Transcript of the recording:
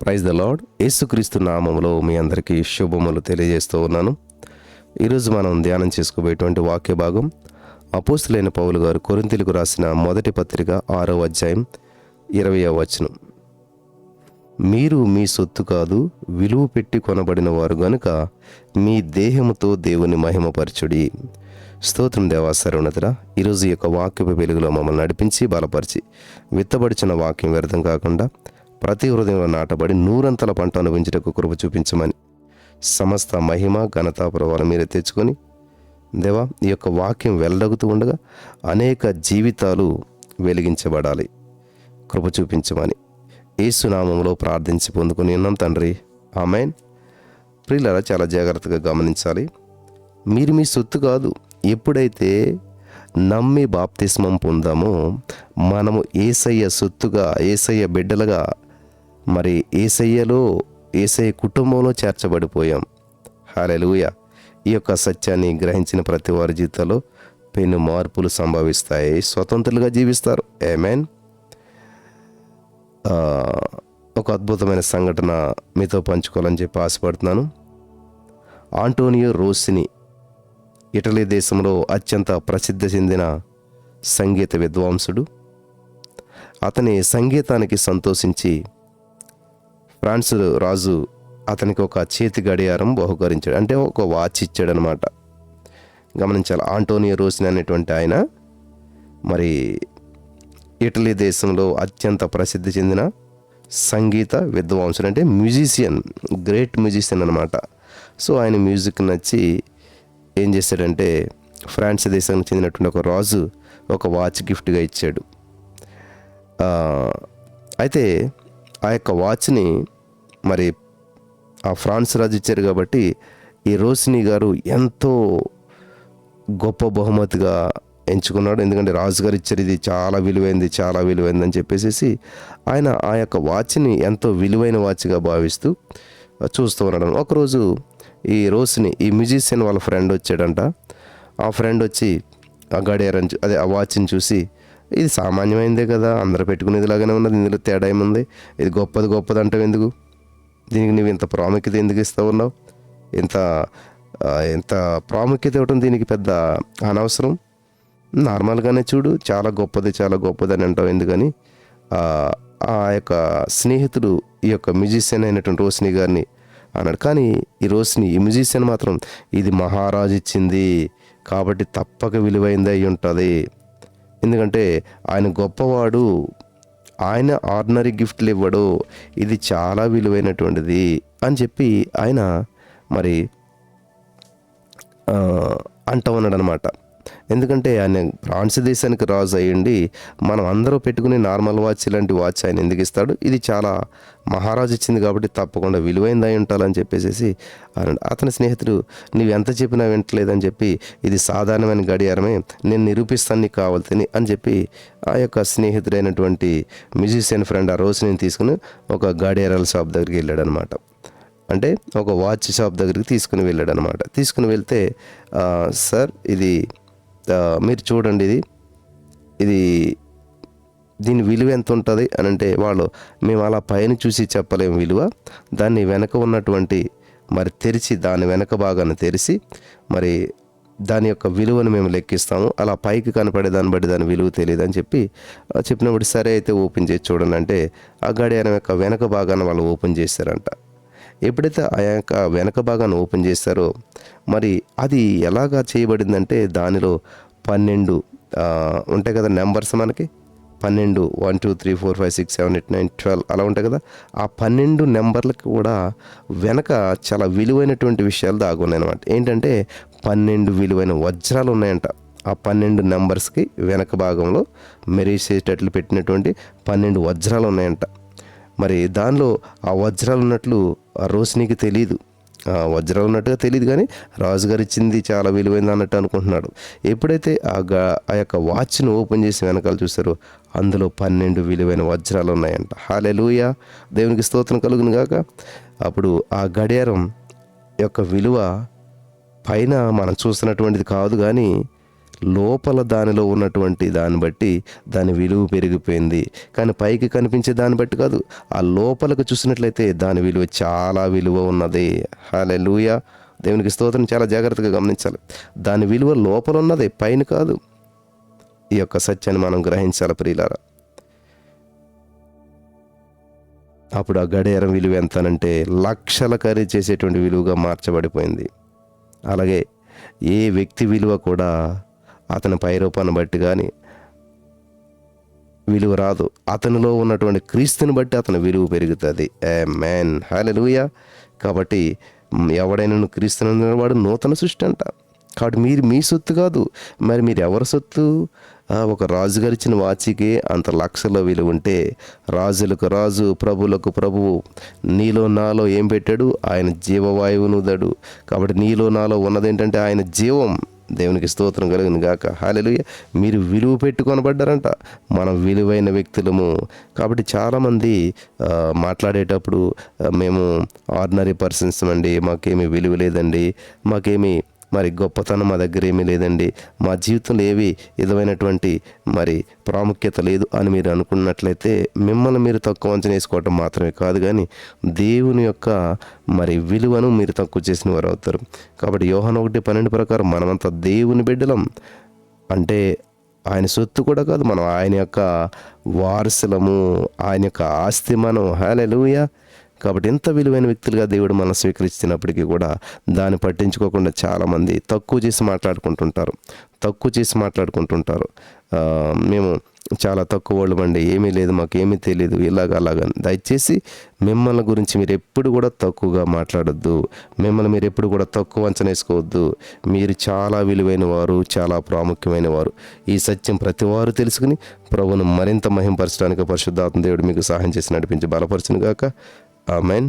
Praise the lord. యేసుక్రీస్తు నామములో మీ అందరికీ శుభములు తెలియజేస్తూ ఉన్నాను. ఈరోజు మనం ధ్యానం చేసుకోబోయేటువంటి వాక్య భాగం అపోస్తులైన పౌలు గారు కొరింథీయులకు రాసిన మొదటి పత్రిక 6వ అధ్యాయం 20వ వచనం. మీరు మీ సొత్తు కాదు, విలువ పెట్టి కొనబడిన వారు గనుక మీ దేహముతో దేవుని మహిమపరచుడి. స్తోత్రం దేవా సర్వోన్నతుడా. ఈరోజు ఈ యొక్క వాక్యపు వెలుగులో మమ్మల్ని నడిపించి బలపరిచి విత్తబడిచిన వాక్యం వ్యర్థం కాకుండా ప్రతి హృదయంలో నాటబడి నూరంతల పంట అనుభవించటకు కృప చూపించమని సమస్త మహిమ ఘనత ప్రభావాలు మీరే తెచ్చుకొని దేవా ఈ యొక్క వాక్యం వెల్లడగుతూ ఉండగా అనేక జీవితాలు వెలిగించబడాలి, కృప చూపించమని యేసు నామములో ప్రార్థించి పొందుకొని ఉన్నాం తండ్రి, ఆమేన్. ప్రియులారా, చాలా జాగ్రత్తగా గమనించాలి. మీరు మీ సొత్తు కాదు. ఎప్పుడైతే నమ్మి బాప్తిస్మం పొందామో మనము యేసయ్య సొత్తుగా, యేసయ్య బిడ్డలుగా, మరి యేసయ్య కుటుంబంలో చేర్చబడిపోయాం. హల్లెలూయా. ఈ యొక్క సత్యాన్ని గ్రహించిన ప్రతి వారి జీవితంలో పెను మార్పులు సంభవిస్తాయి, స్వతంత్రులుగా జీవిస్తారు. ఆమేన్. ఒక అద్భుతమైన సంఘటన మీతో పంచుకోవాలని చెప్పి ఆశపడుతున్నాను. ఆంటోనియో రోసిని ఇటలీ దేశంలో అత్యంత ప్రసిద్ధి చెందిన సంగీత విద్వాంసుడు. అతని సంగీతానికి సంతోషించి ఫ్రాన్స్ రాజు అతనికి ఒక చేతి గడియారం బహుకరించాడు, అంటే ఒక వాచ్ ఇచ్చాడనమాట. గమనించాలి. ఆంటోనియో రోసిని అనేటువంటి ఆయన మరి ఇటలీ దేశంలో అత్యంత ప్రసిద్ధి చెందిన సంగీత విద్వాంసుడు, అంటే మ్యూజిషియన్, గ్రేట్ మ్యూజిషియన్ అనమాట. సో ఆయన మ్యూజిక్ నచ్చి ఏం చేశాడంటే ఫ్రాన్స్ దేశానికి చెందినటువంటి ఒక రాజు ఒక వాచ్ గిఫ్ట్గా ఇచ్చాడు. అయితే ఆ యొక్క వాచ్ని మరి ఆ ఫ్రాన్స్ రాజు ఇచ్చారు కాబట్టి ఈ రోసిని గారు ఎంతో గొప్ప బహుమతిగా ఎంచుకున్నాడు. ఎందుకంటే రాజుగారు ఇచ్చారు, ఇది చాలా విలువైంది, చాలా విలువైంది అని చెప్పేసి ఆయన ఆ యొక్క వాచ్ని ఎంతో విలువైన వాచ్గా భావిస్తూ చూస్తూ ఉన్నాడు. ఒకరోజు ఈ రోసిని, ఈ మ్యూజిషియన్ వాళ్ళ ఫ్రెండ్ వచ్చాడంట. ఆ ఫ్రెండ్ వచ్చి ఆ గడియారం ఆ వాచ్ని చూసి, ఇది సామాన్యమైందే కదా, అందరూ పెట్టుకునేది లాగానే ఉన్నది, ఇందులో తేడా ఏముంది, ఇది గొప్పది అంటావు ఎందుకు, దీనికి నువ్వు ఇంత ప్రాముఖ్యత ఎందుకు ఇస్తూ ఉన్నావు, ఎంత ప్రాముఖ్యత ఇవ్వటం దీనికి పెద్ద అనవసరం, నార్మల్గానే చూడు, చాలా గొప్పది అని అంటావు ఎందుకని ఆ యొక్క స్నేహితుడు ఈ యొక్క మ్యూజిషియన్ అయినటువంటి రోసిని గారిని అన్నాడు. కానీ ఈ రోసిని, ఈ మ్యూజిషియన్ మాత్రం ఇది మహారాజు ఇచ్చింది కాబట్టి తప్పక విలువైంది అయి ఉంటుంది, ఎందుకంటే ఆయన గొప్పవాడు, ఆయన ఆర్డినరీ గిఫ్ట్లు ఇవ్వడు, ఇది చాలా విలువైనటువంటిది అని చెప్పి ఆయన మరి అంటూ ఉన్నాడు అనమాట. ఎందుకంటే ఆయన ఫ్రాన్స్ దేశానికి రాజు అయ్యండి, మనం అందరూ పెట్టుకునే నార్మల్ వాచ్ ఇలాంటి వాచ్ ఆయన ఎందుకు ఇస్తాడు, ఇది చాలా మహారాజు ఇచ్చింది కాబట్టి తప్పకుండా విలువైంది అయి ఉండాలని చెప్పేసి అన్నాడు. అతని స్నేహితుడు, నువ్వు ఎంత చెప్పినా వింటలేదని చెప్పి, ఇది సాధారణమైన గడియారమే, నేను నిరూపిస్తాను నీకు కావాల్సింది అని చెప్పి ఆ యొక్క స్నేహితుడైనటువంటి మ్యూజిషియన్ ఫ్రెండ్ ఆ రోసిని తీసుకుని ఒక గడియారాల షాప్ దగ్గరికి వెళ్ళాడు అనమాట. అంటే ఒక వాచ్ షాప్ దగ్గరికి తీసుకుని వెళ్ళాడు అనమాట. తీసుకుని వెళ్తే, సార్ ఇది మీరు చూడండి, ఇది దీని విలువ ఎంత ఉంటుంది అని అంటే, వాళ్ళు మేము అలా పైన చూసి చెప్పలేము విలువ, దాన్ని వెనక ఉన్నటువంటి మరి తెరిచి, దాని వెనక భాగాన్ని తెరిచి మరి దాని యొక్క విలువను మేము లెక్కిస్తాము, అలా పైకి కనపడే దాన్ని బట్టి దాని విలువ తెలియదు అని చెప్పినప్పుడు, సరే అయితే ఓపెన్ చేసి చూడండి అంటే ఆ గడియారం యొక్క వెనక భాగాన్ని వాళ్ళు ఓపెన్ చేశారంట. ఎప్పుడైతే ఆ యొక్క వెనక భాగాన్ని ఓపెన్ చేస్తారో మరి అది ఎలాగా చేయబడిందంటే, దానిలో 12 ఉంటాయి కదా నెంబర్స్, మనకి 12, 1 2 3 4 5 6 7 8 9 12 అలా ఉంటాయి కదా. ఆ 12 నెంబర్లకు కూడా వెనక చాలా విలువైనటువంటి విషయాలు దాగున్నాయి అన్నమాట. ఏంటంటే 12 విలువైన వజ్రాలు ఉన్నాయంట. ఆ 12 నెంబర్స్కి వెనక భాగంలో మెరిసేటట్లు పెట్టినటువంటి 12 వజ్రాలు ఉన్నాయంట. మరి దానిలో ఆ వజ్రాలు ఉన్నట్లు ఆ రోసినికి తెలియదు, వజ్రాలు ఉన్నట్టుగా తెలియదు, కానీ రాజుగారు ఇచ్చింది చాలా విలువైంది అన్నట్టు అనుకుంటున్నాడు. ఎప్పుడైతే ఆ యొక్క వాచ్ను ఓపెన్ చేసి వెనకాల చూస్తారో అందులో 12 విలువైన వజ్రాలు ఉన్నాయంట. హల్లెలూయా, దేవునికి స్తోత్రం కలుగును గాక. అప్పుడు ఆ గడియారం యొక్క విలువ పైన మనం చూస్తున్నటువంటిది కాదు, కానీ లోపల దానిలో ఉన్నటువంటి దాన్ని బట్టి దాని విలువ పెరిగిపోయింది. కానీ పైకి కనిపించే దాన్ని బట్టి కాదు. ఆ లోపలకు చూసినట్లయితే దాని విలువ చాలా విలువ ఉన్నది. హల్లెలూయా! దేవునికి స్తోత్రం. చాలా జాగ్రత్తగా గమనించాలి. దాని విలువ లోపల ఉన్నది, పైన కాదు. ఈ యొక్క సత్యాన్ని మనం గ్రహించాలి ప్రియులారా. అప్పుడు ఆ గడియారం విలువ ఎంతనంటే లక్షల ఖరీదు చేసేటువంటి విలువగా మార్చబడిపోయింది. అలాగే ఏ వ్యక్తి విలువ కూడా అతని పైరూపాన్ని బట్టి కానీ విలువ రాదు. అతనిలో ఉన్నటువంటి క్రీస్తుని బట్టి అతని విలువ పెరుగుతుంది. ఆమేన్. హల్లెలూయా. కాబట్టి ఎవడైనా క్రీస్తుని వాడు నూతన సృష్టి అంట. కాబట్టి మీరు మీ సొత్తు కాదు. మరి మీరు ఎవరి సొత్తు? ఒక రాజుగారు ఇచ్చిన వాచికి అంత లక్షల్లో విలువ ఉంటే, రాజులకు రాజు, ప్రభులకు ప్రభువు నీలో నాలో ఏం పెట్టాడు? ఆయన జీవవాయువును దడు. కాబట్టి నీలో నాలో ఉన్నదేంటంటే ఆయన జీవం. దేవునికి స్తోత్రం కలుగును గాక. హల్లెలూయా. మీరు విలువ పెట్టి కొనబడ్డారంట. మనం విలువైన వ్యక్తులము. కాబట్టి చాలామంది మాట్లాడేటప్పుడు మేము ఆర్డినరీ పర్సన్స్ అండి, మాకేమీ విలువ లేదండి, మాకేమీ మరి గొప్పతనం మా దగ్గర ఏమీ లేదండి, మా జీవితంలో ఏవి విధమైనటువంటి మరి ప్రాముఖ్యత లేదు అని మీరు అనుకున్నట్లయితే మిమ్మల్ని మీరు తక్కువ అంచనా వేసుకోవటం మాత్రమే కాదు, కానీ దేవుని యొక్క మరి విలువను మీరు తక్కువ చేసిన వారు అవుతారు. కాబట్టి యోహాను 1:12 ప్రకారం మనమంతా దేవుని బిడ్డలం. అంటే ఆయన సొత్తు కూడా కాదు, మనం ఆయన యొక్క వారసులము, ఆయన యొక్క ఆస్తి మనం. హల్లెలూయా. కాబట్టి ఎంత విలువైన వ్యక్తులుగా దేవుడు మనం స్వీకరిస్తున్నప్పటికీ కూడా దాన్ని పట్టించుకోకుండా చాలామంది తక్కువ చేసి మాట్లాడుకుంటుంటారు. మేము చాలా తక్కువ వాళ్ళమండి, ఏమీ లేదు, మాకు ఏమీ తెలియదు, అలాగా. దయచేసి మిమ్మల్ని గురించి మీరు ఎప్పుడు కూడా తక్కువగా మాట్లాడొద్దు. మిమ్మల్ని మీరు ఎప్పుడు కూడా తక్కువ అంచనా వేసుకోవద్దు. మీరు చాలా విలువైన వారు, చాలా ప్రాముఖ్యమైన వారు. ఈ సత్యం ప్రతి వారు తెలుసుకుని ప్రభువును మరింత మహింపరచడానికి పరిశుద్ధాత్మ దేవుడు మీకు సహాయం చేసి నడిపించి బలపరచును గాక. ఆమేన్.